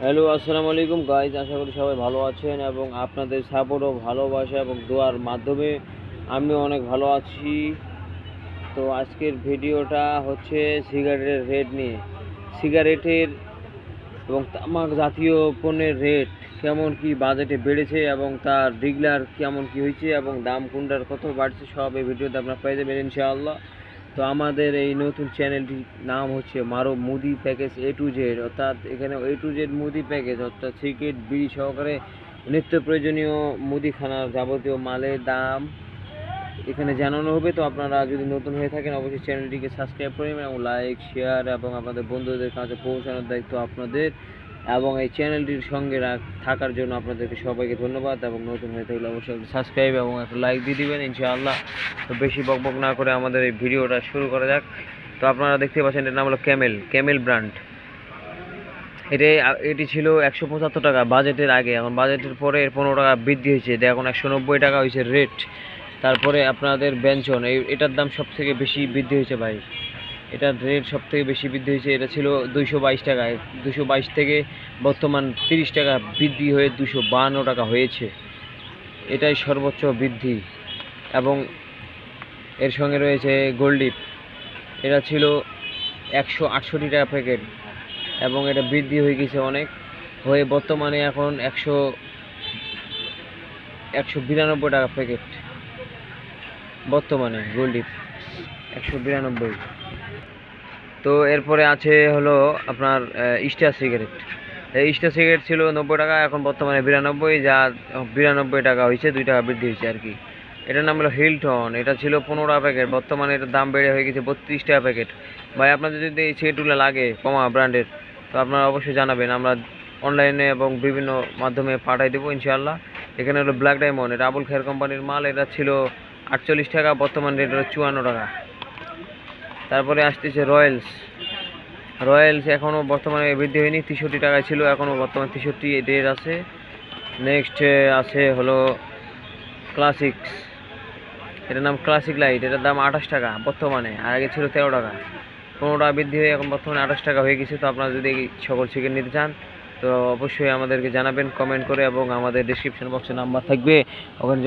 Hello, আসসালামু আলাইকুম guys. আশা করি সবাই ভালো আছেন এবং আপনাদের সাপোর্ট ও ভালোবাসা এবং দোয়ার মাধ্যমে আমি অনেক ভালো আছি। তো আজকের ভিডিওটা হচ্ছে সিগারেটের রেট নিয়ে। সিগারেটের এবং তামাক জাতীয় পণ্যের রেট কেমন কি বাজেটে বেড়েছে এবং তার রেগুলার কেমন কি হয়েছে এবং দাম কোনটার কত বাড়ছে সব এই ভিডিওতে আপনারা পেয়ে যাবেন ইনশাআল্লাহ। তো আমাদের এই নতুন চ্যানেলটির নাম হচ্ছে মারো মুদি প্যাকেজ A to Z, অর্থাৎ এখানে A to Z মুদি প্যাকেজ, অর্থাৎ সিগারেট বিড়ি সহকারে নিত্য প্রয়োজনীয় মুদিখানার যাবতীয় মালের দাম এখানে জানানো হবে। তো আপনারা যদি নতুন হয়ে থাকেন অবশ্যই চ্যানেলটিকে সাবস্ক্রাইব করবেন এবং লাইক শেয়ার এবং আপনাদের বন্ধুদের কাছে পৌঁছানোর দায়িত্ব আপনাদের, এবং এই চ্যানেলটির সঙ্গে থাকার জন্য আপনাদেরকে সবাইকে ধন্যবাদ। এবং নতুন হয়ে থাকলে অবশ্যই সাবস্ক্রাইব এবং একটা লাইক দিয়ে দিবেন ইনশাআল্লাহ। তো বেশি বকবক না করে আমাদের এই ভিডিওটা শুরু করা যাক। তো আপনারা দেখতে পাচ্ছেন এর নাম হলো ক্যামেল ব্র্যান্ড। এটি ছিল 175 টাকা বাজেটের আগে, এখন বাজেটের পরে এর 15 টাকা বৃদ্ধি হয়েছে, এখন 190 টাকা হয়েছে রেট। তারপরে আপনাদের ব্যঞ্জন এটার দাম সব থেকে বেশি বৃদ্ধি হয়েছে ভাই, এটার রেট সব থেকে বেশি বৃদ্ধি হয়েছে। এটা ছিল 222 টাকায়, 222 থেকে বর্তমান 30 টাকা বৃদ্ধি হয়ে 252 টাকা হয়েছে, এটাই সর্বোচ্চ বৃদ্ধি। এবং এর সঙ্গে রয়েছে গোল্ডিপ, এটা ছিল 168 টাকা প্যাকেট এবং এটা বৃদ্ধি হয়ে গেছে অনেক, হয়ে বর্তমানে এখন 192 টাকা প্যাকেট বর্তমানে গোল্ডিপ 192। তো এরপরে আছে হলো আপনার স্টার সিগারেট। এই স্টার সিগারেট ছিল 90 টাকা, এখন বর্তমানে 92, যা 92 টাকা হয়েছে, 2 টাকা বৃদ্ধি হয়েছে আর কি। এটার নাম হলো হিলটন, এটা ছিল 15 টাকা প্যাকেট, বর্তমানে এটার দাম বেড়ে হয়ে গেছে 32 টাকা প্যাকেট। ভাই আপনাদের যদি এই সিগারেটগুলো লাগে কমা ব্র্যান্ডের, তো আপনারা অবশ্যই জানাবেন, আমরা অনলাইনে এবং বিভিন্ন মাধ্যমে পাঠাই দেবো ইনশাআল্লাহ। এখানে হলো ব্ল্যাক ডায়মন্ড, এটা আবুল খের কোম্পানির মাল, এটা ছিল 48 টাকা, বর্তমান রেট হলো 54 টাকা। তারপরে আসতেছে রয়্যালস এখনও বর্তমানে বৃদ্ধি হয়নি, 63 টাকায় ছিল, এখনও বর্তমানে 63 রেট আছে। নেক্সট আছে হলো ক্লাসিক্স, এটার নাম ক্লাসিক লাইট, এটার দাম 28 টাকা বর্তমানে, আর আগে ছিল 13 টাকা, 15 টাকা বৃদ্ধি হয়ে এখন বর্তমানে 28 টাকা হয়ে গেছে। তো আপনারা যদি সকল চিকেন নিতে চান তো অবশ্যই আমাদেরকে জানাবেন কমেন্ট করে, এবং আমাদের ডিসক্রিপশন বক্সে নাম্বার থাকবে, ওখানে